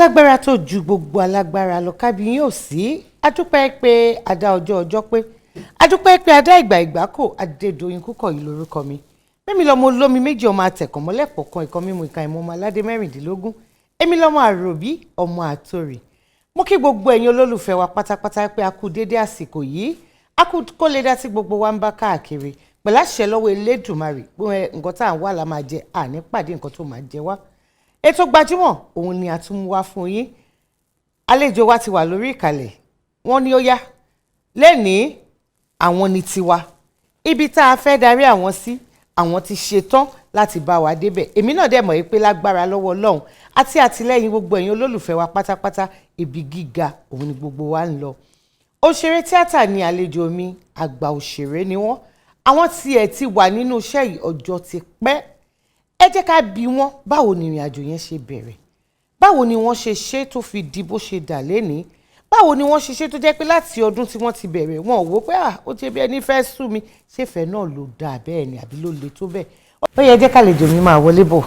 alágbára tó ju gbogbo alágbára lọ kábíyìn ò sí adúpẹ́ pé adá ọjọ́ pé adúpẹ́ pé adá ìgbà kò Adédoyin Kúkọ̀yí lórúkọ mi mẹ́mi lọ́mọ olómi méjì ọmọ àtẹ̀kọ́ mọ́lẹ́pọ̀ kan ìkan mímu ìka ìmọ̀ ọmọ aládé mẹ́rìndínlógún èmi lọ́mọ àròbí ọmọ àtòrì mo kí gbogbo ẹ̀yin olólùfẹ́ wa pátápátá pé a kú dédé àsìkò yìí a kú kó lè dá tí gbogbo wa ń bá káàkiri pẹ̀lú àṣẹ lọ́wọ́ Elédùmarè pé nǹkan tá à ń wà la máa jẹ àní pàdé nǹkan tó máa jẹ wá. Ètò Gbajúmọ̀ òun ni a tún mú wá fún yín àlejò wa ti wà lórí ìkàlẹ̀ wọ́n ní ó yá lẹ́nìí àwọn ni tiwa ibi tá a fẹ́ darí àwọn sí àwọn ti ṣetán láti bá wa débẹ̀ èmi náà dẹ̀ mọ̀ pé lágbára lọ́wọ́ Ọlọ́run àti àtìlẹ́yìn gbogbo ẹ̀yin olólùfẹ́ wa pátápátá ibi gíga òun ni gbogbo wa ń lọ. Òṣèré tíátà ni àlejò mi àgbà òṣèré ni wọ́n àwọn tiẹ̀ ti wà nínú iṣẹ́ yìí ọjọ́ ti pẹ́ ẹ jẹ́ ká bi wọ́n báwo ni ìrìn àjò yẹn ṣe bẹ̀rẹ̀ báwo ni wọ́n ṣe ṣe tó fi di bó ṣe dà lénìí báwo ni wọ́n ṣe ṣe tó jẹ́ pé láti ọdún tí wọ́n ti bẹ̀rẹ̀ wọn ò wò pé ó ti bí ẹni fẹ́ sú mi ṣèfẹ́ náà ló dáa bẹ́ẹ̀ ni àbí ló le tó bẹ́ẹ̀ ó yẹ jẹ́ kálejò mi máa wọlé bọ̀.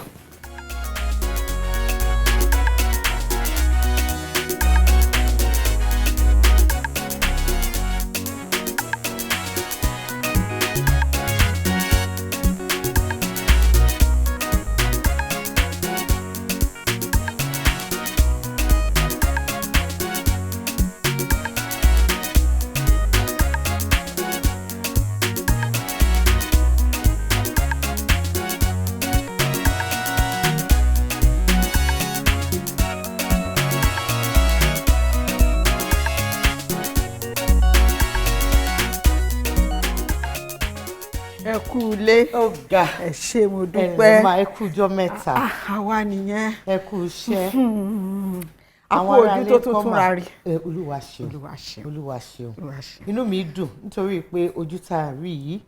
ẹ kú ilé ọ̀gá ẹ ṣé mo dúpẹ́ máa ẹ kú ọjọ́ mẹ́ta àwa nìyẹn ẹ kú iṣẹ́ àwọn ojú tó tún túnra rí Olúwa ṣeun Olúwa ṣeun inú mi dùn nítorí pé ojú tá a rí yìí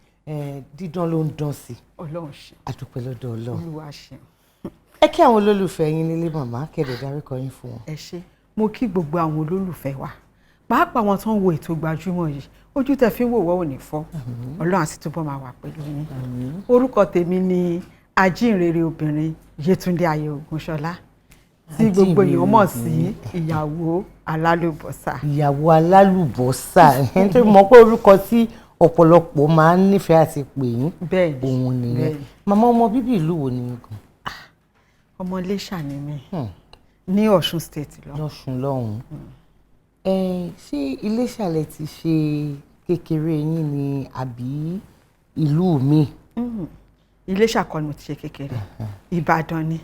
dídán ló ń dán sí Ọlọ́run ṣe àdúpẹ́ lọ́dọ̀ Ọlọ́run Olúwa ṣeun. ẹ kí àwọn olólùfẹ́ yín nílé màmá kẹ̀dẹ̀ dárúkọ yín fún wọn. ẹ ṣé mo kí gbogbo àwọn olólùfẹ́ wa pàápàá wọn tó ń wo ètò Gbajúmọ̀ yìí ojú tẹ́ fi ń wò wọ́ ò ní fọ́ Ọlọ́run á sì túbọ̀ máa wà pẹ̀lú yín. Orúkọ tèmi ni ajínrere obìnrin Yetunde Ogunsola tí gbogbo èèyàn mọ̀ sí Ìyàwó Alalubosa. Ìyàwó Alalubosa nítorí mọ̀ pé orúkọ tí ọ̀pọ̀lọpọ̀ máa ń nífẹ̀ẹ́ àti pè yín òun nìyẹn. Màmá ọmọ bíbí ìlú wo ni gan? Ọmọ Iléṣà ni mí ní Ọ̀ṣun state lọ. Lọ́ṣun lọ́hùn. Ṣé Iléṣà lẹ ti ṣe kékeré yín ni àbí ìlú mi? Iléṣà kọ́ ni mo ti ṣe kékeré Ìbàdàn ni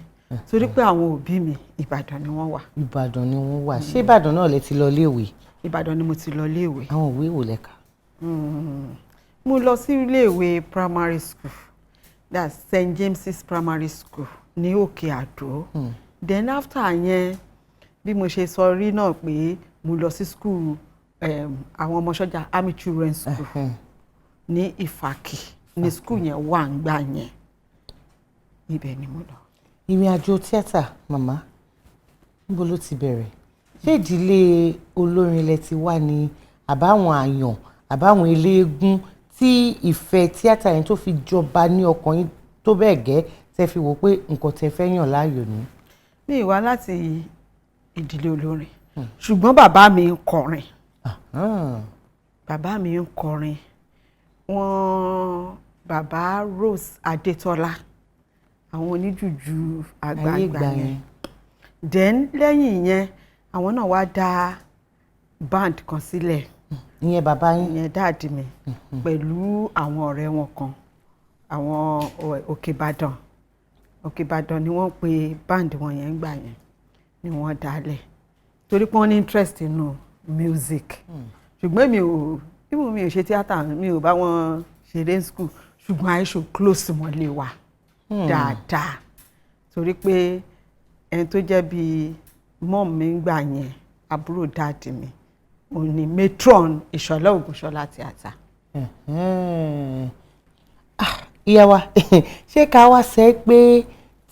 torí pé àwọn òbí mi Ìbàdàn ni wọ́n wà. Ìbàdàn ni wọ́n wà. Ṣé Ìbàdàn náà lẹ ti lọ léèwé? Ìbàdàn ni mo ti lọ léèwé. Àwọn òwe wò lẹ́ka? Mo lọ sí iléèwé primary school that's St. James's Primary School ní Òkè Àdó. Then after yẹn bí mo ṣe sọ rí náà pé mo lọ sí school àwọn ọmọ sọ́jà Army Children's School ní Ìfàkì ní school yẹn wà ń gbà yẹn ibẹ̀ ni mo lọ. Ìrìn àjò tíátà màmá níbo ló ti bẹ̀rẹ̀? Ṣé ìdílé olórin lẹ ti wá ní àbáwọn àyàn àbáwọn eléégún tí ìfẹ́ tíátà yẹn tó fi jọba ní ọkàn yín tó bẹ́ẹ̀ gẹ́ tẹ́ fi wò pé nǹkan tẹ́ fẹ́ yàn láàyò ni? mi wá láti ìdílé olórin ṣùgbọ́n bàbá mi ń kọrin. Bàbá mi ń kọrin bàbá Rose Adétọ́lá àwọn oníjùjú àgbààgbà yẹn. Then lẹ́yìn yẹn àwọn náà wá dá band kan sílẹ̀. Ìyẹn bàbá yín? Ìyẹn dáàdì mi pẹ̀lú àwọn ọ̀rẹ́ wọn kan àwọn Òkè Ìbàdàn ni wọ́n pe band wọn yẹn gbà yẹn ni wọ́n dálẹ̀ torí pé wọ́n ní interest nínú music. Ṣùgbọ́n mi ò ṣe tíátà, mi ò bá wọn ṣeré school ṣùgbọ́n àìṣò close mọ́lé wa dáadáa torí pé ẹni tó jẹ́ bíi mom mi gbà yẹn àbúrò dáàdì mi òun ni matron Ìṣọ̀lá Ògúnṣọlá tíátà. Ìyá wa ṣé ká wá sẹ́ pé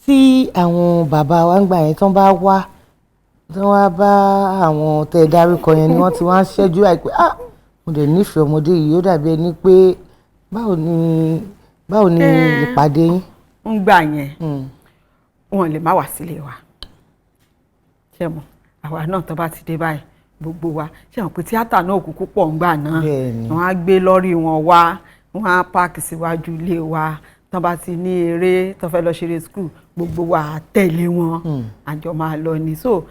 tí àwọn bàbá wa ń gbà yẹn tán bá wá tí wọ́n bá àwọn tẹ́ dárúkọ yẹn ni wọ́n ti wá ń ṣẹ́jú àìpé mo dẹ̀ nífẹ̀ẹ́ ọmọdé yìí ó dàbí ẹni pé báwo ni ìpàdé yín? ń gbà yẹn wọn lè má wá sílé wa ṣé mọ̀ àwa náà tó bá ti dé báyìí gbogbo wa ṣé mọ̀ pé tíátà náà kúkú pọ̀ ń gbà náà wọ́n á gbé lọ́rí wọn wá wọ́n á páàkì síwájú ilé wa tó bá ti ní eré tó fẹ́ lọ ṣeré school gbogbo wa á tẹ̀lé wọn àjọ máa lọ ní so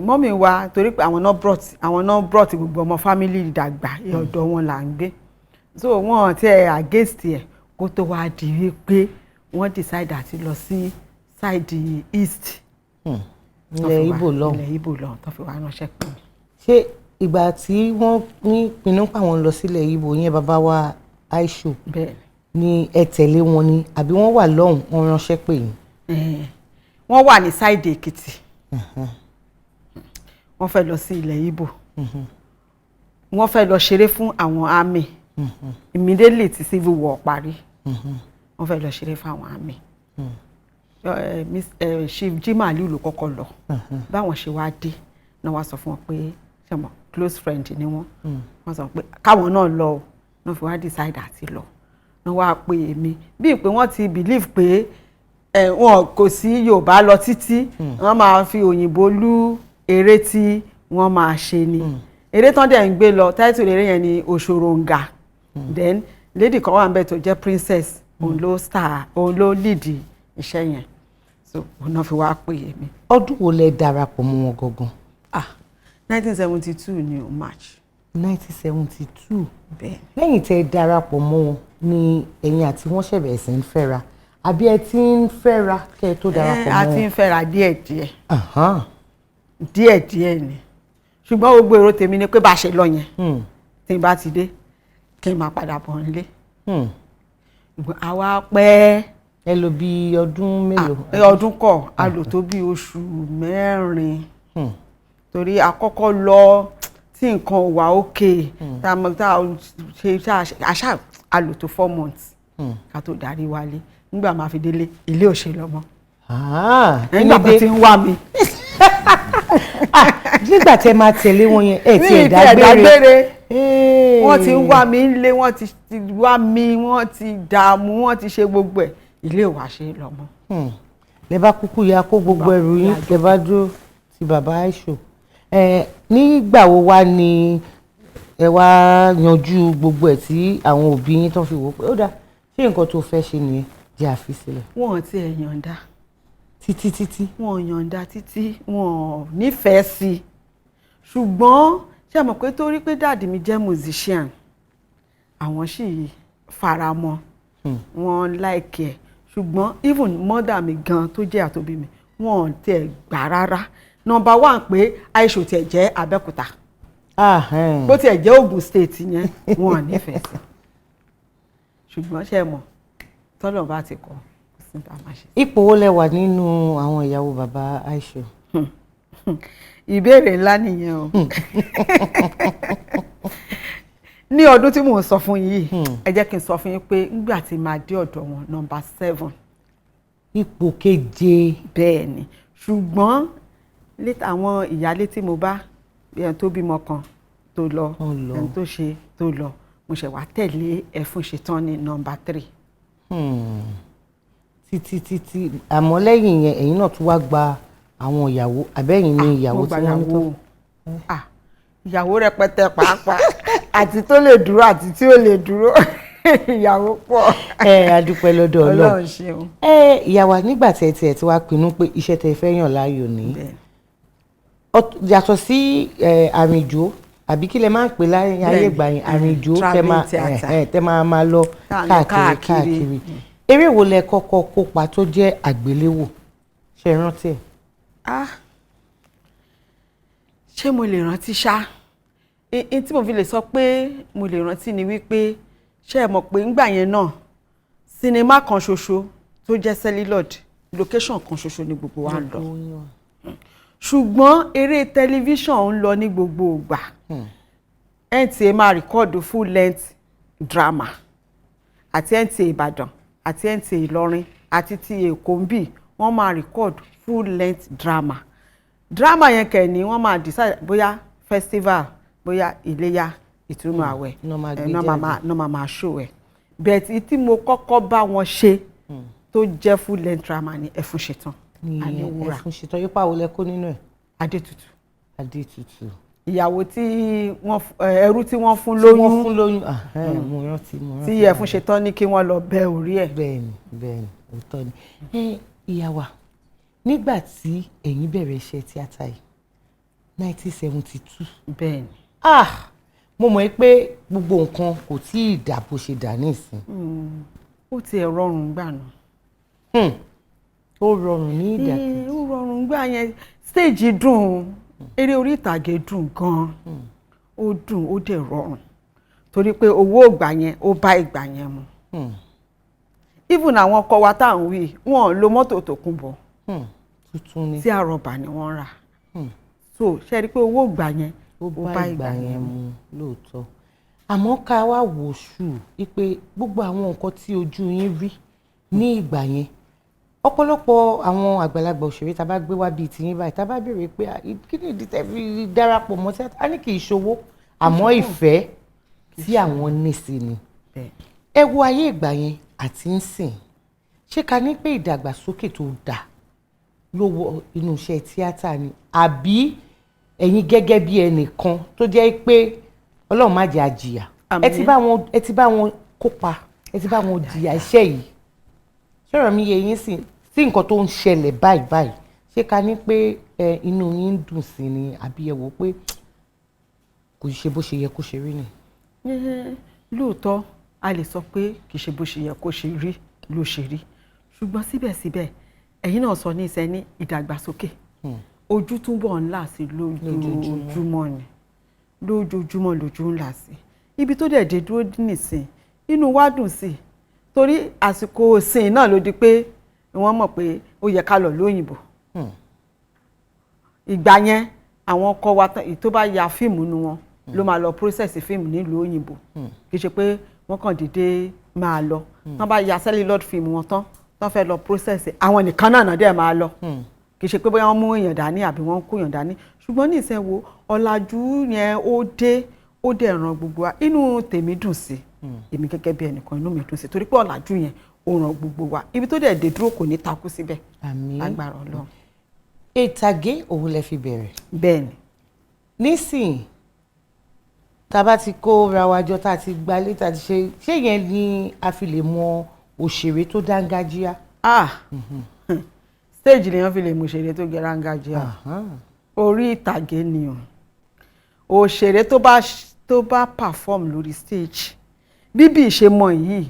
mọ́mì wa torí pé àwọn náà brought gbogbo ọmọ family dàgbà ọ̀dọ̀ wọn là ń gbé so wọ́n ti against ẹ̀ kó tó wá di wípé wọ́n decide àti lọ sí side east ilẹ̀ Ìbò lọ́hùn tó fi wá ránṣẹ́ pè mí. Ṣé ìgbà tí wọ́n ní pinnu pa wọn lọ sílẹ̀ Ìbò yẹn bàbá wa Aisho ni ẹ tẹ̀lé wọn ni àbí wọ́n wà lọ́hùn wọ́n ránṣẹ́ pè yín? Wọ́n wà ní side Èkìtì wọ́n fẹ́ lọ sí ilẹ̀ Ìbò wọ́n fẹ́ lọ ṣeré fún àwọn army immediately tí civil war parí wọ́n fẹ́ lọ ṣeré fún àwọn army Chief Jimali ló kọ́kọ́ lọ báwọn ṣe wá dé náà wá sọ fún wọn pé ṣẹmọ close friend ni wọ́n sọ pé káwọn náà lọ náà fi wá decide àti lọ náà wá pè mí bíi pé wọ́n ti believe pé wọn kò sí Yorùbá lọ títí wọ́n máa fi òyìnbó lú eré tí wọ́n máa ṣe ni eré tán dẹ̀ ń gbé lọ title eré yẹn ni Òṣòròǹgà then lady kan wà ń bẹ tó jẹ́ princess òun ló lead iṣẹ́ yẹn so òun náà fi wá pè mí. Ọdún wo lẹ darapọ̀ mọ́ wọn gangan? 1972 ni March. 1972. bẹ́ẹ̀. Lẹ́yìn tẹ́ darapọ̀ mọ́ wọn ni ẹ̀yin àti wọ́n ṣẹ̀ bẹ̀rẹ̀ sí ń fẹ́ra àbí ẹ ti ń fẹ́ra kẹ́ ẹ tó darapọ̀ mọ́ wọn? A ti ń fẹ́ra díẹ̀díẹ̀. Díẹ̀díẹ̀ ni ṣùgbọ́n gbogbo èrò tèmi ni pé bá a ṣe lọ yẹn tí n bá ti dé kí n máa padà bọ̀ nílé. Àwa pẹ́. Ẹ lò bí ọdún mélòó? Ọdún kọ́ a lò tó bí oṣù 4 torí àkọ́kọ́ lọ tí nǹkan wà òkè àṣà a lò tó 4 months ká tó darí wálé nígbà máa fi délé ilé òṣèlú ọmọ nígbà tó ti ń wá mi. Nígbà tẹ́ máa tẹ̀lé wọn yẹn ẹ ti ẹ̀ dágbére. Wọ́n ti ń wá mi nílé wọ́n ti wá mi wọ́n ti dààmú wọ́n ti ṣe gbogbo ẹ̀ ilé ò wá ṣe lọ́mọ. Lẹ bá kúkú ya kó gbogbo ẹrù yín lẹ bá dúró ti bàbá Aisho. Nígbà wo wá ni ẹ wá yanjú gbogbo ẹ̀ tí àwọn òbí yín tán fi wò pé ó dáa ṣé nǹkan tó fẹ́ ṣe nìyẹn jẹ́ àfi sílẹ̀? Wọ́n ti ẹ̀ yọ̀ǹda. Títí. Wọ́n yọ̀ǹda títí wọ́n nífẹ̀ẹ́ sí i ṣùgbọ́n ṣé mọ̀ pé torí pé dáàdì mi jẹ́ musician àwọn sì fara mọ́ wọ́n like ẹ̀ ṣùgbọ́n even mother mi gan tó jẹ́ àtòbí mi wọ́n tẹ̀ gbà rárá. Number 1 pé Aisho tẹ̀ jẹ́ Abẹ́òkúta bó tiẹ̀ jẹ́ Ògùn state yẹn wọ́n nífẹ̀ẹ́ sí ṣùgbọ́n ṣé mọ̀ tọ́lọ̀ bá ti kọ́ kò sí nípa máa ṣe. Ipò wo lẹ wà nínú àwọn ìyàwó bàbá Aisho? Ìbéèrè ńlá nìyẹn o. Ní ọdún tí mò ń sọ fún yìí ẹ jẹ́ kí n sọ fún yín pé nígbà tí màá dé ọ̀dọ̀ wọn number 7. Ipò keje. Bẹ́ẹ̀ ni ṣùgbọ́n àwọn ìyálé tí mo bá ẹni tó bímọ kan tó lọ ẹni tó ṣe tó lọ mo ṣẹ̀ wá tẹ̀lé ẹ̀fún ṣetán ní number 3. Títí àmọ́ lẹ́yìn yẹn ẹ̀yin náà tún wá gba àwọn ìyàwó àbẹ́yìn ní ìyàwó tí wọ́n ní tó. Ìyàwó rẹpẹtẹ pàápàá àti tó lè dúró àti tí ò lè dúró ìyàwó pọ̀. A dúpẹ́ lọ́dọ̀ Ọlọ́run. Ṣeun. Ìyàwó nígbà tí ẹ ti wá pinnu pé iṣẹ́ tẹ́ fẹ́ yàn láàyò ní yàtọ̀ sí àrìnjó àbí kí lẹ máa ń pè láyé ìgbà yẹn àrìnjó tẹ́ máa lọ káàkiri. Eré wo lẹ kọ́kọ́ kópa tó jẹ́ àgbéléwò ṣe rántí ẹ̀? Ṣé mo lè rántí ṣá? Tí mo fi lè sọ pé mo lè rántí ni wípé ṣé ẹ mọ̀ pé ńgbà yẹn náà sinimá kan ṣoṣo tó jẹ́ celluloid location kan ṣoṣo ni gbogbo wa ń lọ. Ṣùgbọ́n eré tẹlifíṣàn ń lọ ní gbogbo ìgbà. NTA máa rìkọ́ọ̀dù full length drama àti NTA Ìbàdàn àti NTA Ìlọrin àti ti Èkó ń bì wọ́n máa rìkọ́ọ̀dù full length drama. Drama yẹn kẹ̀ ni wọ́n máa decide bóyá festival bóyá Iléyá ìtúnu àwẹ̀ náà máa show ẹ̀. Bẹ̀ẹ̀tì tí mo kọ́kọ́ bá wọn ṣe tó jẹ́ full length drama ni Ẹfun Ṣetán. Ẹfun Ṣetán yóò pàwọ́ lẹ́kọ́ nínú ẹ̀. Adétutù. Ìyàwó tí ẹrú tí wọ́n fún lóyún. Mo rántí. Tí Ẹfun Ṣetán ní kí wọ́n lọ bẹ orí ẹ̀. Bẹ́ẹ̀ni òótọ́ ni. Ìyàwó nígbà tí ẹ̀yin bẹ̀rẹ̀ iṣẹ́ tíátà yìí 1972. Bẹ́ẹ̀ni. Mo mọ̀ pé gbogbo nǹkan kò tí ì dà bó ṣe dà nísìn. Ó ti ẹ̀ rọrùn gbà náà. Ó rọrùn ní ìdàkejì. Ó rọrùn gbà yẹn stage dùn eré orí ìtàgé dùn gan-an ó dùn ó dẹ̀ rọrùn torí pé owó ìgbà yẹn ó bá ìgbà yẹn mu. Even àwọn ọkọ wa tá à ń wí wọn lo mọ́tò Tòkunbọ̀ tuntun ni tí àrọ̀bà ni wọ́n rà. So ṣe rí i pé owó ìgbà yẹn ó bá ìgbà yẹn mu lóòótọ́. Àmọ́ ká wá wò ṣù wípé gbogbo àwọn nǹkan tí ojú yín rí ní ìgbà yẹn ọ̀pọ̀lọpọ̀ àwọn àgbàlagbà òṣèré tá a bá gbé wá bíi tiyín báyìí tá a bá béèrè pé kí ni ìdí tẹ́ fi darapọ̀ mọ́ tíátà á ní kì í ṣòwò àmọ́ ìfẹ́ tí àwọn ní sí ni. Ẹ wo ayé ìgbà yẹn àti ń sìn ṣé ká ní pé ìdàgbàsókè tó dáa ló wọ inú iṣẹ́ tíátà ni àbí ẹ̀yin gẹ́gẹ́ bí ẹnìkan tó jẹ́ pé Ọlọ́run má jẹ́ àjìyà ẹ ti bá wọn kópa ẹ ti bá wọn jìyà iṣẹ́ yìí ṣọ́rọ̀ mi yẹ yín sí nǹkan tó ń ṣẹlẹ̀ báyìí ṣé ká ní pé inú yín ń dùn sí ni àbí ẹ wò pé kò ṣe bó ṣe yẹ kó ṣe rí ni. Lóòótọ́ a lè sọ pé kì í ṣe bó ṣe yẹ kó ṣe rí ló ṣe rí ṣùgbọ́n síbẹ̀síbẹ̀ ẹ̀yin náà sọ ní ìṣẹ́ ní ìdàgbàsókè ojú túbọ̀ ńlá sí lójoojúmọ́ ni lójoojúmọ́ lójú ńlá sí ibi tó dẹ̀ dé dúró nìsín inú wa dùn sí torí àsìkò ìsìn náà ló di pé wọ́n mọ̀ pé ó yẹ ká lọ lóyìnbó ìgbà yẹn àwọn ọkọ wa tó bá ya fíìmù nu wọn ló máa lọ process fíìmù nílùú òyìnbó kì í ṣe pé wọ́n kàn dédé máa lọ tán bá ya celluloid fíìmù wọn tán fẹ́ lọ process àwọn nìkan náà dẹ̀ máa lọ kì í ṣe pé bóyá wọ́n mú èèyàn dání àbí wọ́n kó èèyàn dání ṣùgbọ́n ní ìsẹ́wò ọ̀làjú yẹn ó dẹ̀ ràn gbogbo wa inú tèmi dùn sí èmi gẹ́gẹ́ bí ẹnìkan inú mi dùn sí torí pé ọ̀làjú yẹn ó ràn gbogbo wa ibi tó dẹ̀ dé dúró kò ní takú síbẹ̀ agbára Ọlọ́run. Ìtàgé òun lẹ fi bẹ̀rẹ̀. Bẹ́ẹ̀ni. Nísìn tá a bá ti kó ra wa jọ tá a ti gbalé tá a ti ṣe yẹn ni a fi lè mọ òṣèré tó dángájíá. Stage lèèyàn fi lè mọ òṣèré tó dángájíá orí ìtàgé ni o òṣèré tó bá perform lórí stage bíbí ìṣemọ yìí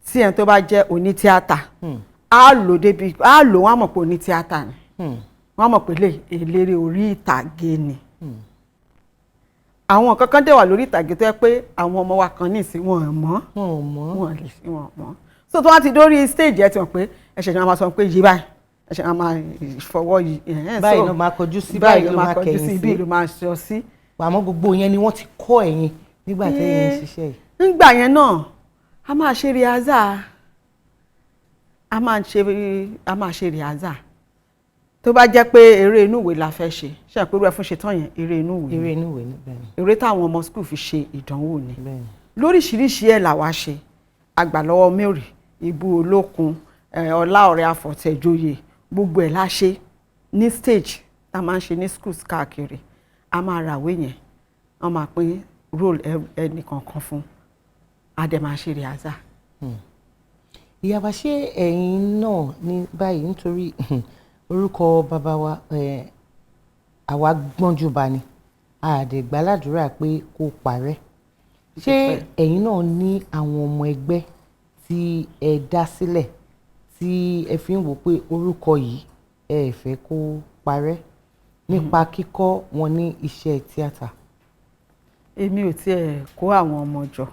tí ẹni tó bá jẹ́ onítíátà á lò wọ́n á mọ̀ pé onítíátà ni wọ́n á mọ̀ pé eléré orí ìtàgé ni àwọn kankan dẹ̀ wà lórí ìtàgé tó yẹ pé àwọn ọmọ wa kan nísìn wọn mọ̀ so tó wá ti dórí stage ẹ ti mọ̀ pé ẹ̀ṣẹ̀ ni wọ́n máa sọ pé yí báyìí ẹ̀ṣẹ̀ ni wọ́n máa fọwọ́ yìí báyìí ló máa kọjú sí báyìí ló máa kẹ̀yìn sí báyìí ló máa sọ sí. àmọ́ gbogbo yẹn ni wọ́n ti kọ́ ẹ̀yin nígbà tẹ́yin ń ṣiṣẹ́ yìí. nígbà yẹn náà a máa ṣe rìhásà tó bá jẹ́ pé eré inú ìwé la fẹ́ ṣe àpérò Ẹfun Ṣetán yẹn eré inú ìwé ni eré táwọn ọmọ skul fi ṣe ìdánwò ni lóríṣiríṣi ẹ̀ làwa ṣe àgbàlọ́wọ́ mẹ́rì ìbú olókun ọlá ọ̀rẹ́ àfọ̀tẹ́jọyè gbogbo ẹ̀ la ṣe ní stage tá máa ń ṣe ní schools káàkiri a máa ràwé yẹn wọ́n máa pín role ẹnì kankan fún a dẹ̀ máa ṣe rìhásà. Ìyá wa ṣé ẹ̀yin náà ní báyìí nítorí orúkọ bàbá wa àwa gbọ́njú bá ni àdẹ̀gbà ládùúrà pé kó parẹ́ ṣé ẹ̀yin náà ní àwọn ọmọ ẹgbẹ́ tí ẹ dá sílẹ̀ tí ẹ fi ń wò pé orúkọ yìí ẹ fẹ́ kó parẹ́ nípa kíkọ́ wọn ní iṣẹ́ tíátà? Èmi ò tiẹ̀ kó àwọn ọmọ jọ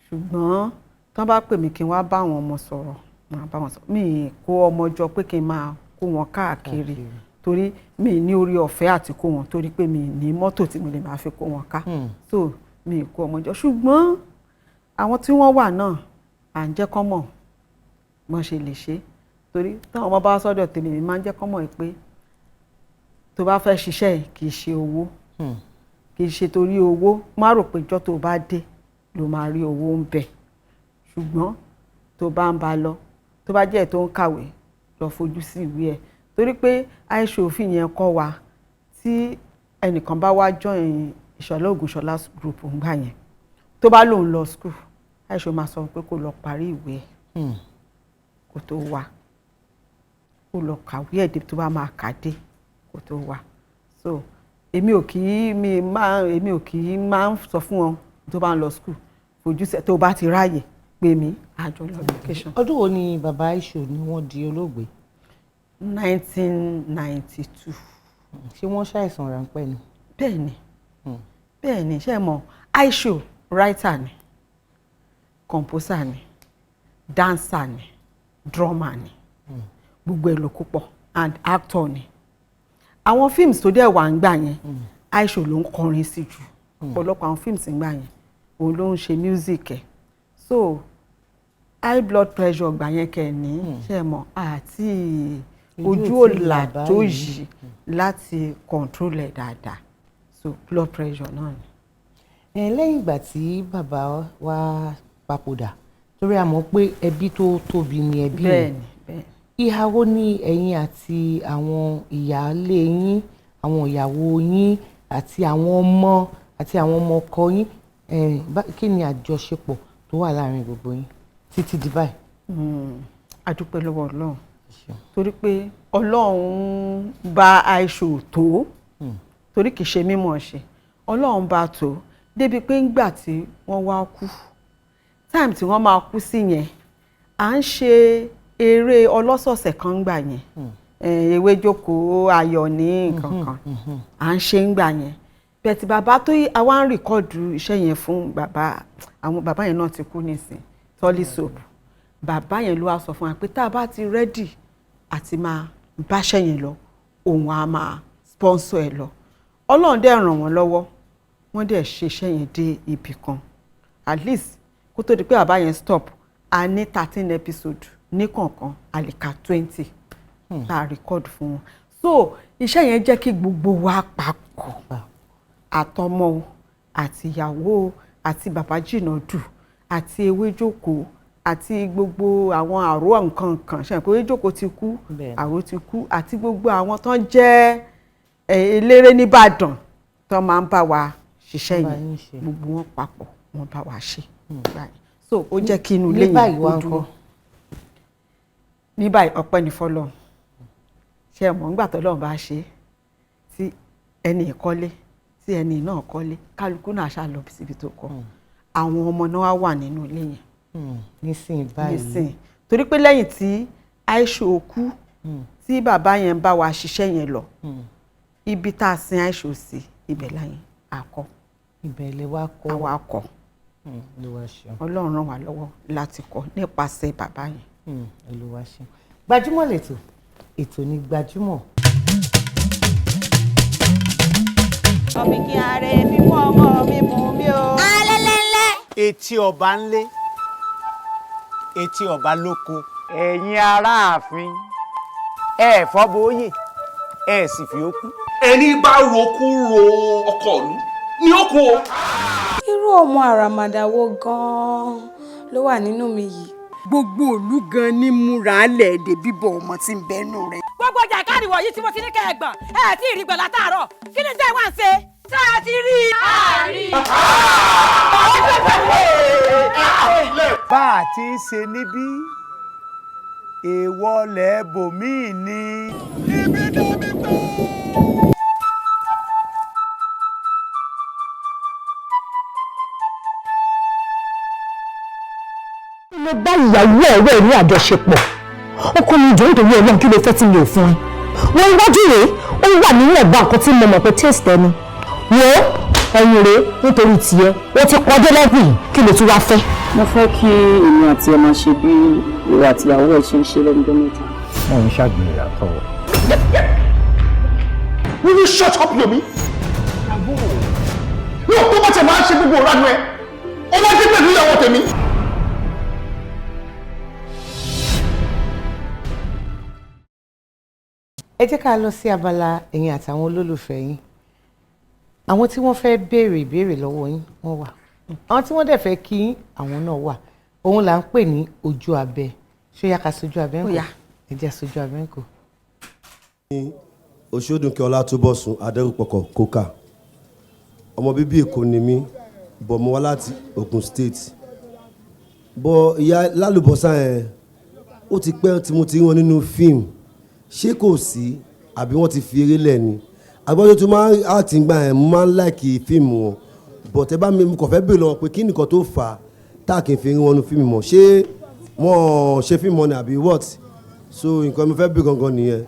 ṣùgbọ́n tán bá pè mí kí n wá bá àwọn ọmọ sọ̀rọ̀ máa bá wọn sọ̀rọ̀. Mi kó ọmọ jọ pé kí n máa kó wọn káàkiri torí mi ní orí ọ̀fẹ́ àti kó wọn torí pé mi ní mọ́tò tí mo lè máa fi kó wọn ká so mi kó ọmọ jọ ṣùgbọ́n àwọn tí wọ́n wà náà à ń jẹ́ kán mọ̀ bọ́n ṣe lè ṣe torí táwọn ọmọ bá sọ́dọ̀ tèmi mi máa ń jẹ́ kán mọ̀ pé tó bá fẹ́ ṣiṣẹ́ yìí kì í ṣe owó kì í ṣe torí owó má rò pé ìjọ́ tó bá dé ló máa rí owó ń bẹ̀ ṣùgbọ́n tó bá ń ba lọ tó bá jẹ́ tó ń kàwé lọ fojú sí ìwé ẹ̀ torí pé àìṣe òfin yẹn kọ́ wa tí ẹnìkan bá wá join Ìṣọ̀lá Ògúnṣọlá group ńgbà yẹn tó bá lòun lọ school àìṣe máa sọ pé kó lọ parí ìwé ẹ̀ kó tó wá kó lọ kàwé ẹ̀ dé tó bá máa kà dé kó tó wá so èmi ò kì í máa ń sọ fún wọn tó bá ń lọ school fojú sẹ tó bá ti ráàyè pè mí àjọ lọ vacation. Ọdún wo ni bàbá Aisho ni wọ́n di olóògbé? 1992. Ṣé wọ́n ṣàìsàn ráńpẹ́ ni? Bẹ́ẹ̀ni ṣé mọ̀ Aisho writer ni composer ni dancer ni drummer ni gbogbo ẹ̀ ló kó pọ̀ and actor ni. Àwọn films tó dẹ̀ wà ń gbà yẹn Aisho ló ń kọrin sí jù ọ̀pọ̀lọpọ̀ àwọn films ń gbà yẹn òun ló ń ṣe music ẹ̀ so high blood pressure gbà yẹn kẹ́ ní ṣe mọ̀ àti ojú òlà tó yìí láti control ẹ̀ dáadáa so blood pressure náà ni. Lẹ́yìn ìgbà tí bàbá wa papòdà torí a mọ̀ pé ẹbí tó tóbi ni ẹbí rẹ̀ ìhàwó ní ẹ̀yin àti àwọn ìyáálé yín àwọn ìyàwó yín àti àwọn ọmọ ọkọ yín kí ni àjọṣepọ̀ tó wà láàrin gbogbo yín títí di báyìí? A dúpẹ́ lọ́wọ́ Ọlọ́run torí pé Ọlọ́run bá Aisho tó torí kìí ṣe mímọ̀ ṣe Ọlọ́run bá tó débi pé ńgbà tí wọ́n wá kú time tí wọ́n máa kú sí yẹn à ń ṣe eré ọlọ́sọ̀ọ̀sẹ̀ kan gbà yẹn ewé jókòó ayọ̀ ní nǹkan kan à ń ṣe ń gbà yẹn bẹ́ẹ̀ tí bàbá tó àwa ń rìkọ́ọ̀dù iṣẹ́ yẹn fún àwọn bàbá yẹn náà ti kú nísìn tọ́lí soap bàbá yẹn ló wá sọ fún wa pé tá a bá ti rẹ́dì àti máa báṣẹ́ yẹn lọ òun á máa sponsor ẹ̀ lọ Ọlọ́run dẹ̀ ràn wọ́n lọ́wọ́ wọ́n dẹ̀ ṣe iṣẹ́ yẹn dé ibì kan at least kó tó di pé bàbá yẹn stop a ní 13 episode ní kọ̀ọ̀kan a lè ka 20 tá a record fún wọn so iṣẹ́ yẹn jẹ́ kí gbogbo wa papọ̀ àtọmọ àti ìyàwó àti bàbá jìnàdù àti ewé jókòó àti gbogbo àwọn àrò nǹkan kan ṣe pé ewé jókòó ti kú àrò ti kú àti gbogbo àwọn tó jẹ́ eléré nìbàdàn tó máa ń bá wa ṣiṣẹ́ yẹn gbogbo wọn papọ̀ wọn bá wa ṣe so ó jẹ́ kí inú ilé yẹn kó dúró. Ní báyìí ọpẹ́ ní fọ́lọ́run ṣe mọ̀ nígbà tọ́lọ́run bá ṣe tí ẹni ìkọ́lé tí ẹni náà kọ́lé kálukú náà ṣá lọ síbi tó kọ́ àwọn ọmọ náà wà nínú ilé yẹn nísìnyí báyìí torí pé lẹ́yìn tí Aisho kú tí bàbá yẹn bá wa ṣiṣẹ́ yẹn lọ ibi tá a sin Aisho sí ibẹ̀ láyìn àkọ́ ibẹ̀ lè wá kọ́ àwa kọ́ Ọlọ́run ràn wá lọ́wọ́ láti kọ́ nípasẹ̀ bàbá yẹn. Olúwa ṣeun. Gbajúmọ̀ lètò ètò ní Gbajúmọ̀. ọmọ kí ààrẹ fífún ọmọ mi mú mi o. alẹ́lẹ́lẹ́. etí ọba ńlé etí ọba lóko. ẹ̀yin aráàfin ẹ fọ́bọ̀ọ́yè ẹ sì fi ó kú. ẹni bá roku ro ọkọ ìlú ni ó kú o. irú ọmọ àràmàdà wo gan-an ló wà nínú mi yìí. gbogbo ìlú gan ni múra lẹ̀ èdè bíbọ̀ ọmọ tí ń bẹ́nu rẹ̀. gbogbo ọjà ìkárìwọ̀ yìí tí mo ti ní kẹ́ẹ̀gbọ̀n ẹ̀ tí ì rí gbọ̀n látàárọ̀ kí ni tẹ́ ẹ wá ń ṣe tá a ti rí i. bá a ti ń ṣe níbí èèwọ̀ lẹ́ẹ̀bòmíì ni. ibi débi tó. mo bá ìyàwó ọ̀rẹ́ ní àjọṣepọ̀ ọkọ mi jọ nítorí Ọlọ́run kí ló fẹ́ tí mi ò fún ẹ wọn iwájú rèé ó wà nínú ẹ̀gbọ́n nǹkan tí mo mọ̀ pé taste ẹni wo ẹ̀yìn rèé nítorí tiẹ̀ ó ti kọjá lẹ́gbìn kí ló tún wá fẹ́. mo fẹ́ kí èmi àti ẹ máa ṣe bí ìwà àtìyàwó ẹ ṣe ń ṣe lẹ́nu mẹ́ta. wọn ń ṣàgbèrè àtọwọ. Will you shut up, Yomi? Yóò tó bá tẹ̀ máa ń ṣe gbogbo ìranu ẹ ó máa ń dé pẹ̀lú ìyàwó tèmi. ẹ jẹ́ ká lọ sí abala ẹ̀yin àtàwọn olólùfẹ́ yín àwọn tí wọ́n fẹ́ béèrè ìbéèrè lọ́wọ́ yín wọ́n wà àwọn tí wọ́n dẹ̀ fẹ́ kí yín àwọn náà wà òun là ń pè ní ojú abẹ ṣó yá ká sojú abẹ ńkọ́ ẹ jẹ́ sojú abẹ ńkọ́. Òṣòdùnkẹ́ Ọlátúbọ̀sún Adẹ́rùpọ̀kọ̀ kókà ọmọ bíbí Èkó ni mí bọ̀ mo wá láti Ogun State bọ̀ ìyá Alalubosa yẹn ó ti pẹ́ tí mo ti rí wọn nínú fíìmù ṣé kò sí àbí wọ́n ti fi eré lẹ̀ ni agbọ́dọ̀ tó máa ń àti gbà yẹn mo máa ń láìkì fíìmù wọn bọ̀ tẹ́ bá mi kàn fẹ́ bèèrè lọ pé kí nìkan tó fà á tá a kì í fi rí wọn nínú fíìmù mọ́ ṣé wọ́n ṣe fíìmù wọn ni àbí what so nǹkan mi fẹ́ bèèrè gangan nìyẹn.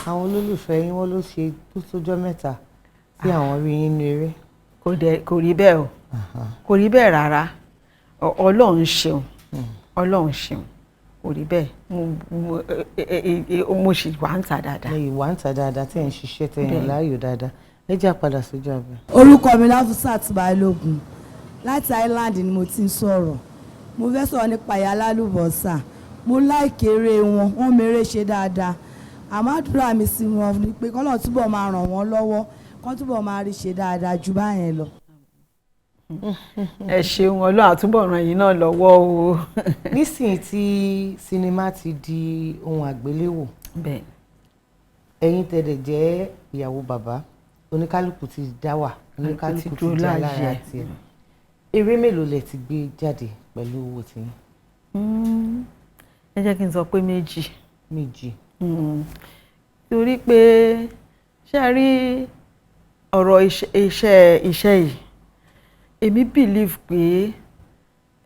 àwọn olólùfẹ́ yín wọ́n ló ṣe tó tójọ́ mẹ́ta tí àwọn rí yín ní eré. kò rí bẹ́ẹ̀ o kò rí bẹ́ẹ̀ rárá Ọlọ́run ṣeun Ọlọ́run ṣeun kò rí bẹ́ẹ̀ mo sì wà ń ta dáadáa. ẹ̀yin wà ń ta dáadáa tí ẹ̀ ń ṣiṣẹ́ tẹ̀ ẹ̀ láàyò dáadáa ẹ jẹ́ àpadà sójú abẹ. orúkọ mi Láfúsàt Balógun láti Island ni mo ti ń sọ̀rọ̀ mo fẹ́ sọ̀rọ̀ nípa ìyá Alalubosa mo láìkè eré wọn wọ́n mèrè ṣe dáadáa àmọ́ àdúrà mi sí wọn ni pé kọ́lọ́ túbọ̀ máa ràn wọ́n lọ́wọ́ kọ́ túbọ̀ máa rí ṣe dáadáa ju báyẹn lọ. ẹ ṣeun Ọlọ́run àtúbọ̀ ràn yín náà lọ́wọ́ o. nísìnyí tí sinimá ti di ohun àgbéléwò ẹ̀yin tẹ̀lé jẹ́ ìyàwó bàbá oníkálukú ti dá wà oníkálukú ti dá lára tiẹ̀ eré mélòó lẹ ti gbé jáde pẹ̀lú owó tiyín. ẹ jẹ́ kí n sọ pé méjì. torí pé ṣé a rí ọ̀rọ̀ iṣẹ́ yìí èmi believe pé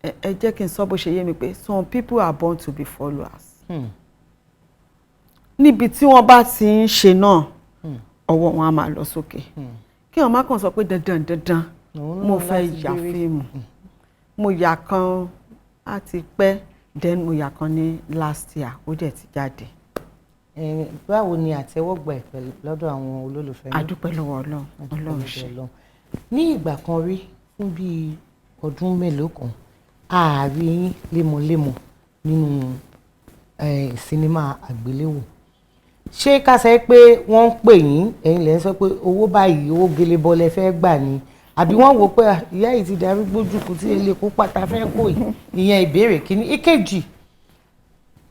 ẹ jẹ́ kí n sọ bó ṣe yé mi pé some people are born to be followers. níbi tí wọ́n bá ti ń ṣe náà ọwọ́ wọn á máa lọ sókè kí wọ́n má kàn sọ pé dandan mo fẹ́ ya fíìmù mo yà kan á ti pẹ́ then mo yà kan ní last year ó dẹ̀ ti jáde. báwo ni àtẹ́wọ́gbà ẹ̀ pẹ̀lú lọ́dọ̀ àwọn olólùfẹ́ mi. a dúpẹ́ lọ́wọ́ Ọlọ́run ṣe. ní ìgbà kan rí fún bíi ọdún mélòó kan ààrí yín lémọ́lémọ́ nínú sinimá àgbéléwò ṣé ká sọ pé wọ́n ń pè yín ẹ̀yin lẹ́ ń sọ pé owó báyìí owó gelebọ lẹ fẹ́ gbà ni àbí wọ́n wò pé ìyá yìí ti darúgbó jùkú tí ilé kó pátá fẹ́ kó yìí ìyẹn ìbéèrè kínní ìkejì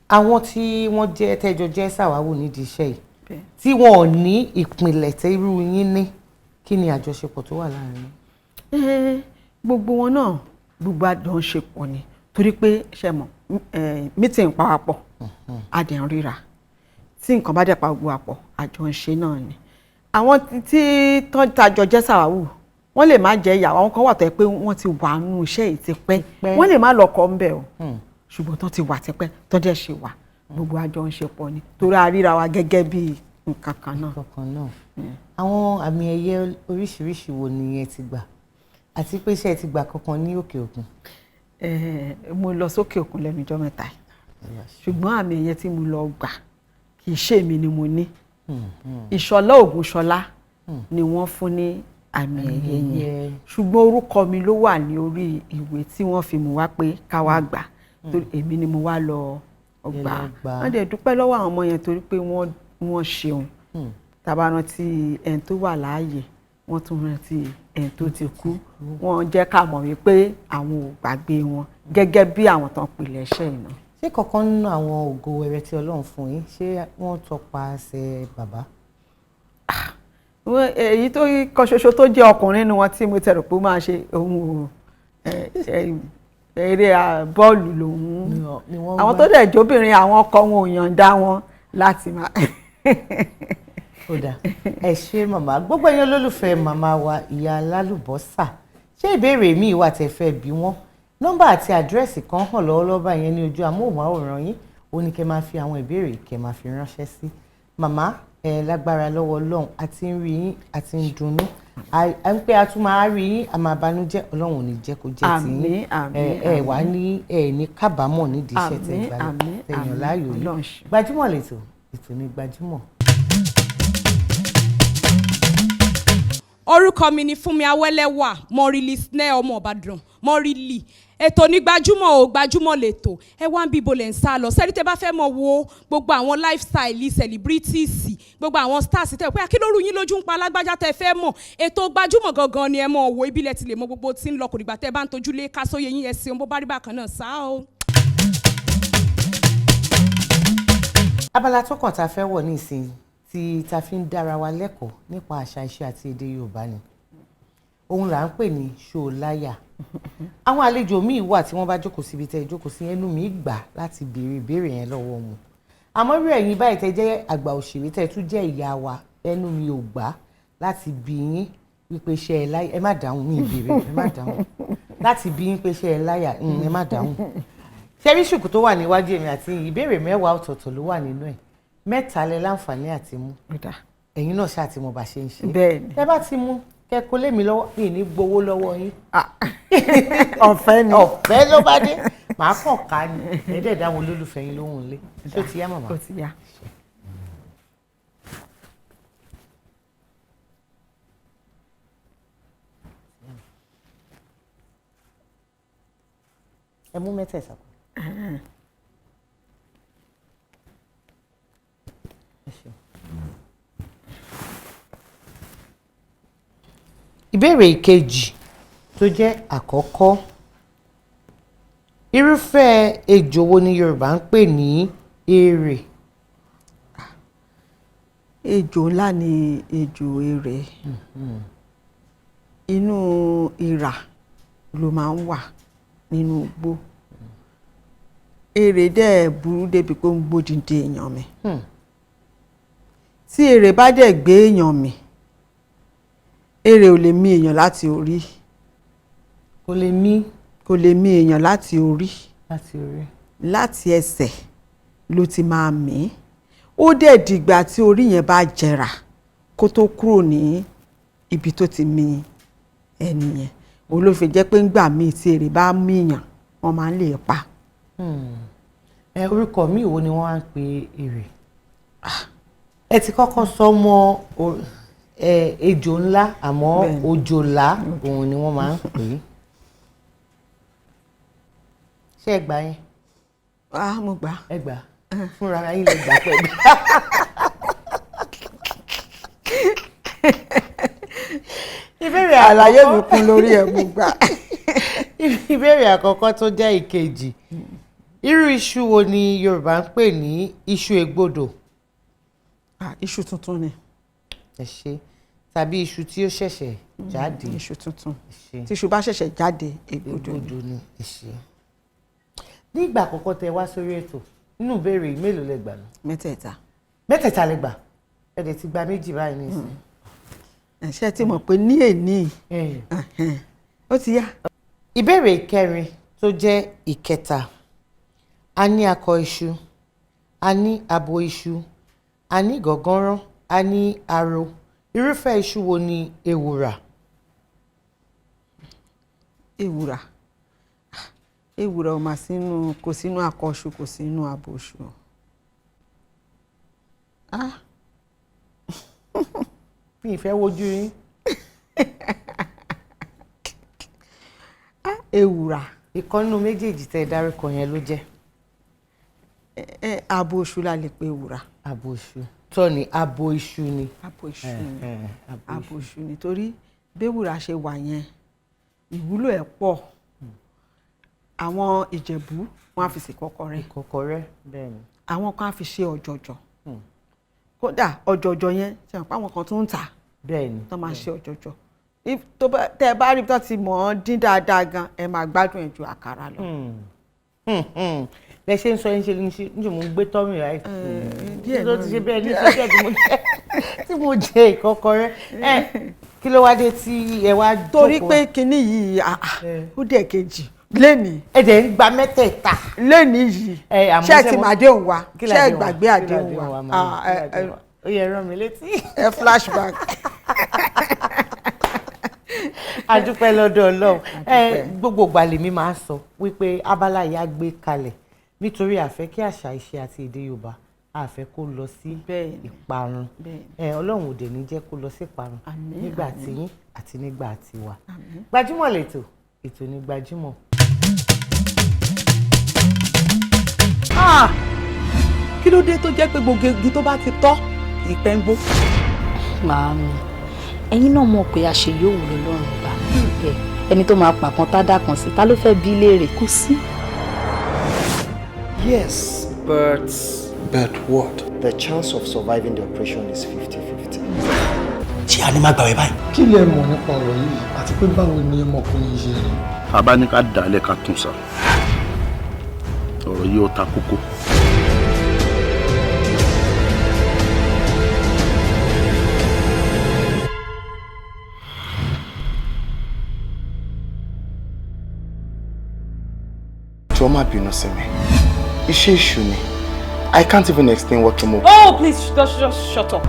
àwọn tí wọ́n jẹ́ tẹ́jọ jẹ́ ṣàwáwò nídìí iṣẹ́ yìí tí wọn ò ní ìpìlẹ̀ tẹ́ irú yín ní kí ni àjọṣepọ̀ tó wà láàrin yín. gbogbo wọn náà gbogbo àjọṣepọ̀ ni torí pé ṣe mọ̀ meeting pàápọ̀ adẹ̀ ń ríra tí nǹkan bá dẹ̀ pa gbogbo àpọ̀ àjọ ń ṣe náà ni àwọn tí tọ́jọ jẹ́ ṣàwáwò wọ́n lè má jẹ́ ìyàwó àwọn kan wà tó yẹ pé wọ́n ti wà nínú iṣẹ́ yìí ti pẹ́ wọ́n lè má lọ́kọ ń bẹ̀ o ṣùgbọ́n tó ti wà ti pẹ́ tó dẹ̀ ṣe wà gbogbo àjọ ń ṣe pọ̀ ni torí a ríra wa gẹ́gẹ́ bí nǹkan kan náà. àwọn àmì ẹ̀yẹ oríṣiríṣi wo ni ẹ ti gbà àti pé ṣé ẹ ti gbà kankan ní òkè òkun. mo lọ sókè òkun lẹ́nu ọjọ́ mẹ́ta ṣùgbọ́n àmì ẹ̀yẹ tí mo lọ gbà kì í ṣe mi ni mo ní Ìṣọ̀lá Ògúnṣọlá ni wọ́n fún ní àmì ẹ̀yẹ yẹn ṣùgbọ́n orúkọ mi ló wà ní orí ìwé tí wọ́n fi mú wá pé ká wá gbà torí èmi ni mo wá lọ gbà wọ́n dẹ̀ dúpẹ́ lọ́wọ́ àwọn ọmọ yẹn torí pé wọ́n ṣeun tàbá rántí ẹni tó wà láàyè wọ́n tún rántí ẹni tó ti kú wọ́n jẹ́ ká mọ̀ wípé àwọn ò gbàgbé wọn gẹ́gẹ́ bí àwọn tán pilẹ̀ iṣẹ́ iná. ṣé kankan nínú àwọn ògo wẹrẹ tí Ọlọ́run fún yín ṣé wọ́n tọpasẹ̀ bàbá? èyí tó kan ṣoṣo tó jẹ́ ọkùnrin nínú wọn tí mo tẹ̀rù pé ó máa ṣe ohun eré bọ́ọ̀lù lòun àwọn tó dẹ̀ jóbìnrin àwọn ọkọ wọn ò yànda wọn láti máa. Ó dà ẹ ṣé màmá, gbogbo ẹ̀yin olólùfẹ́ màmá wa ìyá Alalubosa, ṣé ìbéèrè mi wà tẹ́ fẹ́ bí wọ́n? Nọ́mbà àti àdírẹ́sì kan hàn lọ́wọ́lọ́wọ́ báyẹn ní ojú amóhùnmáwòrán yín, ó ní kẹ́ máa fi àwọn ìbéèrè kẹ́ máa fi ránṣẹ́ sí. Màmá lágbára lọ́wọ́ Ọlọ́run àti ń rí yín àti ń dunnú, à ń pé a tún máa rí yín àmọ́ àbánújẹ́ Ọlọ́run ò ní jẹ́ kó jẹ́ ti yín, ẹ wà ní ní kábàámọ̀ nídìí iṣẹ́ tẹ̀yàn láàyò yìí. Gbajúmọ̀ lẹ́tọ̀, ètò ní Gbajúmọ̀. Orúkọ mi ni Fúnmi Awẹ́lẹ́wà, Mọ́rílì Snẹ́ ọmọ Ìbàdàn, Mọ́rílì. Ètò ní Gbajúmọ̀ o, Gbajúmọ̀ lẹ́tọ̀. Ẹ wá ń bí ibo lẹ̀ ń sá lọ. Sẹ́ni tẹ́ bá fẹ́ mọ̀ wo gbogbo àwọn lifestyle celebrities, gbogbo àwọn stars tẹ́ pé kí ló rú yín lójú ń pa alágbájá tẹ́ fẹ́ mọ̀. Ètò Gbajúmọ̀ gangan ni ẹ mọ̀ wo, ibi lẹ ti lè mọ̀ gbogbo tí ń lọ kò dìgbà tẹ́ bá ń tojú lé ká sóye yín ẹ̀sìn bó bá rí bákan náà sá o. Abala tó kàn tá a fẹ́ wọ̀ ní ìsìn tí ta fi ń dára wa lẹ́kọ̀ọ́ nípa àṣà iṣẹ́ àti èdè Yorùbá ni. Òun là ń pè ní ṣòláyà. Àwọn àlejò míì wà tí wọ́n bá jókòó síbi tẹ́ jókòó sí ẹnu mi gbà láti béèrè ìbéèrè yẹn lọ́wọ́ wọn. Àmọ́ bí ẹ̀yin báyìí tẹ́ jẹ́ àgbà òṣèré tẹ́ tún jẹ́ ìyá wa, ẹnu mi ò gbà láti bi yín wípé ṣé ẹ láyà, ẹ má dáhùn mi ìbéèrè, ẹ má dáhùn. Láti bi yín pé ṣé ẹ láyà, ẹ má dáhùn. Ṣé bí ṣùkú tó wà níwájú èmi àti ìbéèrè 10 ọ̀tọ̀ọ̀tọ̀ ló wà nínú ẹ̀. 3 lẹ láǹfààní àti mú. Ẹ̀yin náà ṣáà ti mọ̀ bá ṣe ń ṣe. Bẹ́ẹ̀ni. Ẹ bá ti mú kẹ́kọ̀ọ́ lé mi lọ́wọ́, mi ní gbowó lọ́wọ́ yín. Ọ̀fẹ́ ni. Ọ̀fẹ́ ló bá dé. Màá kàn ká ní ẹ̀ẹ́dẹ̀ẹ̀dá àwọn olólùfẹ́ yín lóhùn lé. Ṣé ó ti yá màmá? Ó ti yá. Ẹ mú mẹ́tẹ̀ẹ̀sà. Ìbéèrè ìkejì tó jẹ́ àkọ́kọ́, irúfẹ́ ejò wo ni Yorùbá ń pè ní èrè? Ejò ńlá ni ejò èrè. Inú ìrà ló máa ń wà nínú igbó. Èrè dẹ̀ burú débi pé ó ń gbódìdí èèyàn mi. Tí èrè bá dẹ̀ gbé èèyàn mi, èrè ò lè mì èèyàn láti orí. Kò lè mì èèyàn láti orí. Láti ẹsẹ̀ ló ti máa mì. Ó dẹ̀ dìgbà tí orí yẹn bá jẹrà kó tó kúrò ní ibi tó ti mì ẹni yẹn. Òun ló fi jẹ́ pé ńgbà míì tí èrè bá mì èèyàn, wọ́n máa ń lè pa. Orúkọ mi wo ni wọ́n á ń pe èrè? Ẹ ti kọ́kọ́ sọ mọ́ ejò ńlá àmọ́ òjòlá òun ni wọ́n máa ń pè é. Ṣé ẹ gbà yẹn? Mo gbà. Ẹ gbà fúnra yín lè gbà pẹ̀lú. Ìbéèrè àlàyé mi kún lórí ẹ̀ mo gbà. Ìbéèrè àkọ́kọ́ tó jẹ́ ìkejì, irú iṣu wo ni Yorùbá ń pè ní iṣu ègbodò? Iṣu tuntun ni. Ẹ ṣé. Tàbí iṣu tí ó ṣẹ̀ṣẹ̀ jáde? Iṣu tuntun. Tí iṣu bá ṣẹ̀ṣẹ̀ jáde, ègbodò ni. Ẹ ṣé. Ní ìgbà àkọ́kọ́ tẹ wá sórí ètò, nínú ìbéèrè mélòó lẹ gbà lọ? 3. 3 lẹ gbà? Ẹ dẹ̀ ti gba 2 báyìí nísìnyí. Ṣé ti mọ̀ pé ní èní ó ti yá. Ìbéèrè ìkẹrin tó jẹ́ ìkẹta, a ní akọ iṣu, a ní abo iṣu, a ní gọ̀gọ́rọ́, a ní aró. Irúfẹ́ iṣu wo ni ewùrà? Ewùrà ò mà sínú, kò sínú akọ iṣu, kò sínú abo iṣu. Mi ìfẹ́ wojú yín. Ewùrà. Ìkan nínú méjèèjì tẹ́ dárúkọ yẹn ló jẹ́. Abo iṣu la lè pe ewùrà. Abo iṣu. Tọ́ ni abo iṣu ni. Abo iṣu ni. Abo iṣu ni torí béwùrà ṣe wà yẹn ìwúlò ẹ̀ pọ̀. àwọn Ìjẹ̀bú wọ́n á fi ṣe ìkọ́kọrẹ́. Ìkọ́kọrẹ́ bẹ́ẹ̀ ni. Àwọn kan á fi ṣe ọ̀jọ̀jọ̀. Kódà ọ̀jọ̀jọ̀ yẹn ṣe àpá àwọn kan tó ń tà. Bẹ́ẹ̀ ni. Tó máa ṣe ọ̀jọ̀jọ̀. Tẹ́ ẹ bá rí tó ti mọ̀ ọ́n dín dáadáa gan ẹ máa gbádùn ẹ̀ ju àkàrà lọ. Bẹ ṣe ń sọ yín ṣe ní mo ń gbé tọ́mì ráì. Díẹ̀ ló ti ṣe bẹ́ẹ̀ ní sọ́kẹ́ tí mo jẹ ìkọ́kọrẹ́. Kí ló wá dé tí ẹ wá jókòó? Torí pé kinní yìí ó dẹ̀ kejì lénìí. Ẹ dẹ̀ ń gba mẹ́tẹ̀ẹ̀ta. Lénìí yìí ṣé ẹ ti máa déhùn wa ṣé ẹ gbàgbé àdéhùn wa. Ó yẹ rán mi létí. Ẹ flashback. A dúpẹ́ lọ́dọ̀ Ọlọ́run. Gbogbo ìgbà lèmi máa ń sọ wípé abala yìí á gbé kalẹ̀ nítorí a fẹ́ kí àṣà ìṣe àti èdè Yorùbá a fẹ́ kó lọ sí ìparun. Ọlọ́run ò dẹ̀ ní jẹ́ kó lọ sí ìparun nígbà tí yín àti nígbà tí wa. Gbajúmọ̀ lètò, ètò ní Gbajúmọ̀. Kí ló dé tó jẹ́ pé gbogbo igi tó bá ti tọ́ ìpẹ́ ń gbó? Màámi, ẹ̀yin náà mọ̀ pé àṣeyọ̀wò lọ́rùn gbà. Ẹni tó máa pàkan tádà kan sí ta ló fẹ́ bí léèrè? Kò sí. Yes, but what? The chance of surviving the operation is 50-50. Ṣé a ní má gbàwé báyìí? Kí lẹ mọ̀ nípa ọ̀rọ̀ yìí àti pé báwo ni ọmọkùnrin yìí ṣe rí? Bàbá ní ká dàálẹ̀ ká tún sá. Ọ̀rọ̀ yìí ó ta kókó. Jọ̀ọ́ má bínú sí mi. Iṣẹ́ èṣù ni. I can't even explain what to move. Oh, please, just shut up.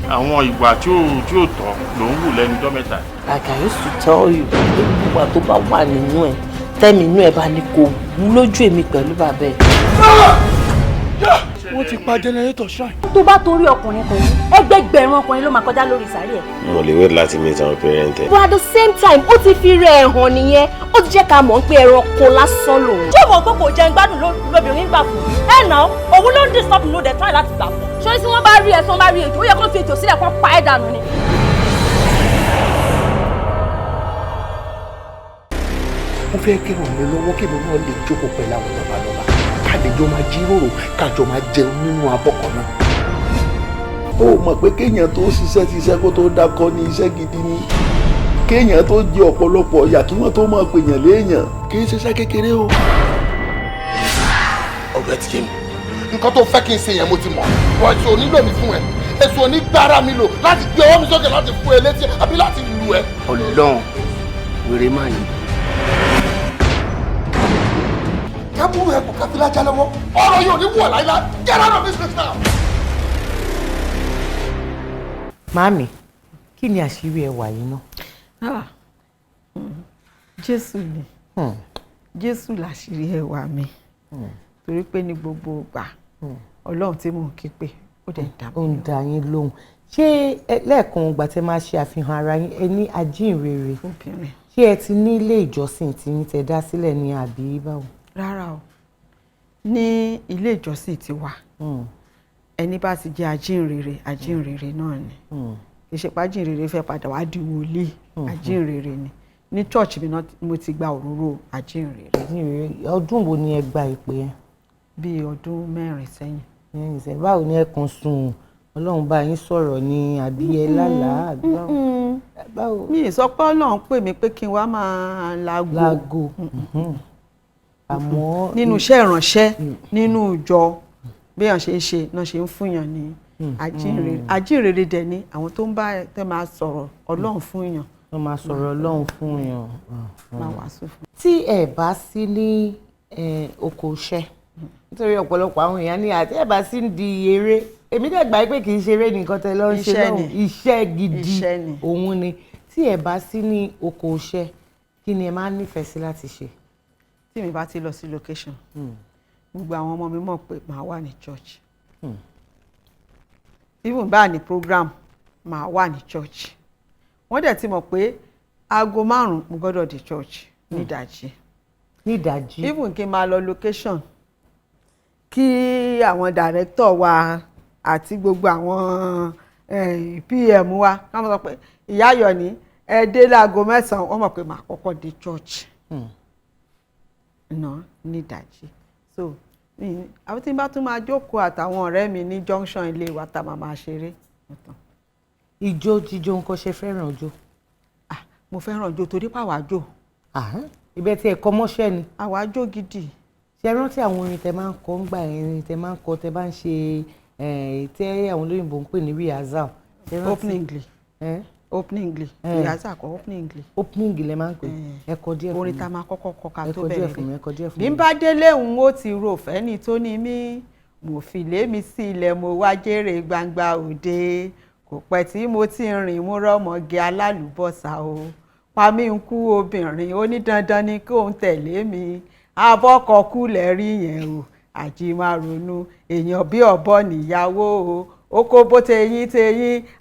Àwọn ìwà tí ó tọ́ ló ń wù lẹ́nu ọjọ́ mẹ́ta. Like I used to tell you, ìwà tó bá wà nínú ẹ̀, tẹ́mi inú ẹ̀ bá ní kò wú lójú èmi pẹ̀lú bàbá ẹ̀. Wọ́n ti pa jẹnẹrétọ̀ ṣáì. Tó bá torí ọkùnrin kan, ẹgbẹgbẹ̀rún ọkùnrin ló máa kọjá lórí sàárè ẹ̀. Mo lè wait láti meet àwọn parent ẹ. But at the same time, ó ti fi rẹ̀ hàn nìyẹn. Ó ti jẹ́ ká mọ̀ pé ẹranko lásán lòun. Ṣé ìwọ kò jẹun gbádùn lóbìnrin gbà fún? Ẹ nà òun ló ń disturb ló dẹ̀ try láti gbà fún. Ṣé tí wọ́n bá rí ẹ tí wọ́n bá rí ètò, ó yẹ kó fi ètò sílẹ̀ kó pa ẹ̀ dànù ni. Mo fẹ́ kí ràn mí lọ́wọ́ kí mi náà lè jókòó pẹ̀lú àwọn lọ́balọ́ba. Ká lè jọ máa jíròrò, ká jọ máa jẹun nínú abọ́ kan náà. Ó mọ̀ pé kéèyàn tó ṣiṣẹ́ kó tó dákọ́ ní iṣẹ́ gidi ni. Kéèyàn tó jẹ ọ̀pọ̀lọpọ̀ ọ̀yà kí wọ́n tó máa pèèyàn léèyàn. Kì í ṣiṣẹ́ kékeré o. Ọ̀rẹ́ ti yé mi. Nǹkan tó fẹ́ kí n ṣe yẹn mo ti mọ̀. Wọ́n ti onílò mi fún ẹ. Èso onígbára mi lò láti gbé ọwọ́ mi sókè láti fún ẹ létí àbí láti lù ẹ. Ọlọ́run, wèrè máa yìí. Kábùrù ẹ kò ká fi lájà lọ́wọ́. Ọ̀rọ̀ yóò ní wọ̀ láíláí. Get out of this place now. Màámi, kí ni àṣírí ẹwà yìí náà? Jésù ni. Jésù làṣírí ẹwà mi. Torí pé ní gbogbo ìgbà Ọlọ́run tí mò ń ké pè ó dẹ̀ ń dá mi. Ó ń dá yín lóhùn. Ṣé lẹ́ẹ̀kan ìgbà tẹ́ máa ṣe àfihàn ara yín ẹ ní ajínrere? Ṣé ẹ ti ní ilé ìjọsìn tí yín tẹ́ dá sílẹ̀ ní àbí báwo? Rárá o, ní ilé ìjọsìn ti wà. Ẹni bá ti jẹ́ ajínrere náà ni. Ìṣèpá ajínrere fẹ́ padà wá di wòlíì, ajínrere ni. Ní church mi náà mo ti gba òróró ajínrere. Ọdún wo ni ẹ gba ìpè yẹn? Bí ọdún 4 sẹ́yìn. Báwo ni ẹ kàn sùn Ọlọ́run bá yín sọ̀rọ̀ ni àbí ẹ lálàá àbí báwo? Mi ì sọ pé Ọlọ́run pè mí pé kí n wá máa láago. Àmọ́ nínú iṣẹ́ ìránṣẹ́ nínú ìjọ bí èèyàn ṣe ń ṣe náà ṣe ń fúnyàn ní ajínrere. Ajínrere dẹ̀ ni àwọn tó ń bá tẹ́ máa sọ̀rọ̀ Ọlọ́run fún yàn. Wọ́n máa sọ̀rọ̀ Ọlọ́run fún yàn. Máa wàásù fún. Tí ẹ bá sí ní oko iṣẹ́ nítorí ọ̀pọ̀lọpọ̀ àwọn èèyàn ní àti ẹ bá sí di eré èmi dẹ̀ gbà pé kì í ṣeré nìkan tẹ́ lọ ń ṣe lọ́hùn iṣẹ́ gidi òun ni. Tí ẹ bá sí ní oko iṣẹ́ kí ni ẹ máa nífẹ̀ẹ́ sí láti ṣe? Tí mi bá ti lọ sí location gbogbo àwọn ọmọ mi mọ̀ pé màá wà ní church. Even bá ní program màá wà ní church. Wọ́n dẹ̀ ti mọ̀ pé aago 5 mo gbọ́dọ̀ dé church nídàjí. Nídàjí. Even kí n máa lọ location kí àwọn director wa àti gbogbo àwọn PM wa ká mọ̀ sọ pé ìyá ayọ̀ ní ẹ dé láago 9 wọ́n mọ̀ pé màá kọ́kọ́ dé church. ná nídàjí so àwọn tí n bá tún máa jókòó àtàwọn ọ̀rẹ́ mi ní junction ilé wa tá a máa ṣeré. Ijó jíjó nǹkan ṣe fẹ́ràn ọjọ́. Mo fẹ́ràn ọjọ́ torí pàwọ́ àjò. Ibẹ̀ tí ẹ̀kọ́ mọ́ṣẹ́ ni. Àwa àjò gidi. Ṣé rántí àwọn orin tẹ máa ń kọ ńgbà yẹn tẹ máa ń kọ tẹ bá ń ṣe tẹ àwọn olóyìnbó ń pè ní rehearsal. Opening English. Opening English. Rehearsal kọ opening English. Opening English lẹ máa ń pè. Ẹ̀kọ́ díẹ̀ fún mi. Orin tá a máa kọ́kọ́ kọ ká tó Ẹ̀kọ́ díẹ̀ bẹ̀rẹ̀ fún mi. Ẹ̀kọ́ díẹ̀ fún bí mi. n bá délé òun ó ti rò fẹ́ni tó ní mí mo fi lé mi sí ilẹ̀ mo wá jèrè gbangba òde kò pẹ́ tí mo ti rìn mo rọ́mọge alálùbọ́sà o pa mí ń kú obìnrin ó ní dandan ni kí òun tẹ̀lé mi abọ́kọ̀ kúlẹ̀ rí yẹn o àjí máa ronú èèyàn bí ọ̀bọ níyàwó o ó kó bó teyín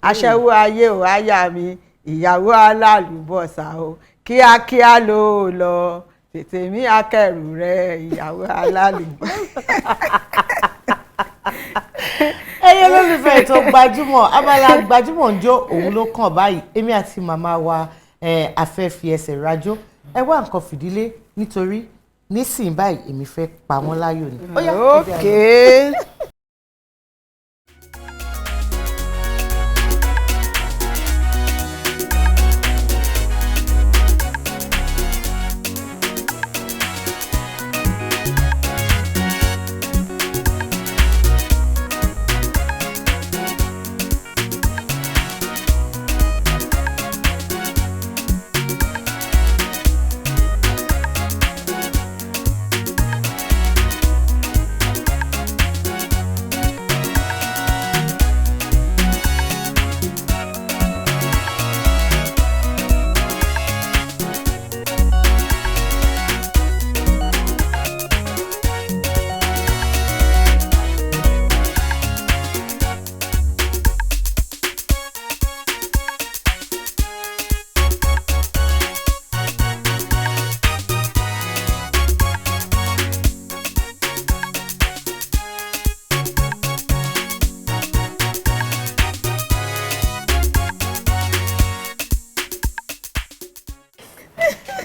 aṣẹ́wó ayé ò áyà mi ìyàwó alálùbọ́sà o kíákíá ló lọ tètè mí akẹ́rù rẹ ìyàwó alálùbọ́sà. Ẹyẹ lólùfẹ́ ètò Gbajúmọ̀ abala Gbajúmọ̀ ń jó òun ló kàn báyìí èmi àti màmá wa a fẹ́ fi ẹsẹ̀ rajó ẹ wá nǹkan fìdílé nítorí nísìnyí báyìí èmi fẹ́ pa wọ́n láyò ni. Okay.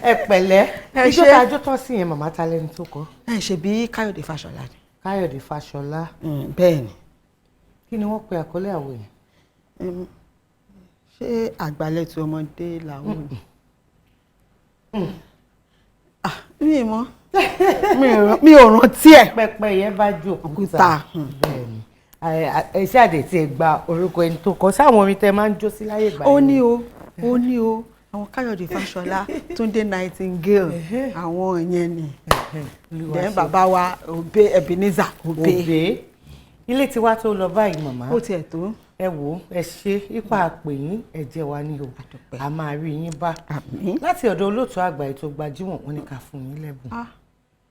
Ẹ pẹ̀lẹ́ ijó tá a jó tán sí yẹn màmá ta lẹ́ni tó kọ. Ṣe bí Káyọ̀dé Fáṣọlá ni. Káyọ̀dé Fáṣọlá. Bẹ́ẹ̀ ni. Kí ni wọ́n pe àkọlé àwo yẹn? Ṣé àgbálẹ̀tù ọmọdé làwọn mi mọ̀ mi ò rántí ẹ̀. Pẹpẹ yẹn bá jó òkúta. Bẹ́ẹ̀ni ẹṣẹ àdè tí ẹ gba orúkọ ẹni tó kọ sáwọn orin tẹ máa ń jó sí láyé ìgbà yẹn. Ó ní o àwọn Káyọ̀dé Fáṣọlá Túndé Nightingale àwọn yẹn ni then bàbá wa Òbé Ebenezer Òbé. Ilé tiwa tó lọ báyìí màmá. Ó tiẹ̀ tó. Ẹ wò ẹ ṣe ipa àpè yín ẹ̀jẹ̀ wa ní o a máa rí yín bá láti ọ̀dọ̀ olóòtú àgbà ètò Gbajúmọ̀ wọn ni ká fún yín lẹ́bùn.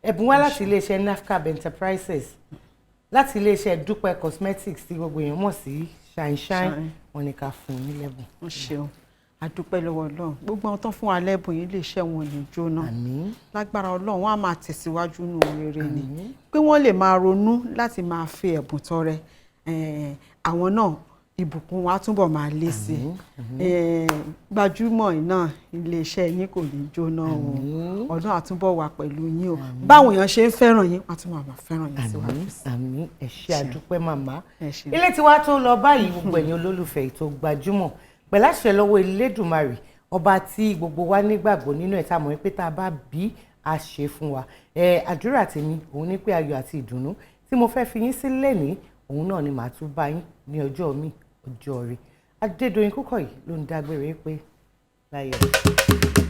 Ẹ̀bùn wá láti iléeṣẹ́ NAFCAB Enterprises láti iléeṣẹ́ Dúpẹ́ Cosmetics tí gbogbo èèyàn mọ̀ sí Shine wọn ni ká fún yín lẹ́bùn. Ó ṣeun àdúpẹ́ lọ́wọ́ Ọlọ́run gbogbo àwọn tó fún wa lẹ́bùn yìí lè ṣẹ́ wọn ní jóná lágbára Ọlọ́run wọn á máa tẹ̀síwájú nù rere ni pé wọ́n lè máa ronú láti máa fi ẹ̀bùn tọrẹ àwọn náà ìbùkún wa túbọ̀ máa lé sí Gbajúmọ̀ náà iléeṣẹ́ yín kò ní jóná o ọdún àtúbọ̀ wà pẹ̀lú yín o báwọn èèyàn ṣe ń fẹ́ràn yín wọ́n tún máa fẹ́ràn yín síwájú. Àmín ẹ ṣé àdúpẹ́ màmá. Ilé tiwa tó lọ báyìí gbogbo ẹ̀yin olólùfẹ́ ètò Gbajúmọ̀ pẹ̀lú àṣẹ lọ́wọ́ Elédùmarè ọba tí gbogbo wa nígbàgbọ́ nínú ẹ̀ tá a mọ̀ pé tá a bá bí a ṣe fún wa àdúrà tèmi òun ní pé ayọ̀ àti ìdùnnú tí mo fẹ́ fi yín sílẹ̀ ní òun náà ni màá tún bá yín ní ọjọ́ mi ọjọ́ rẹ̀ Adédoyin Kúkọ̀yí ló ń dágbére pé láyọ̀.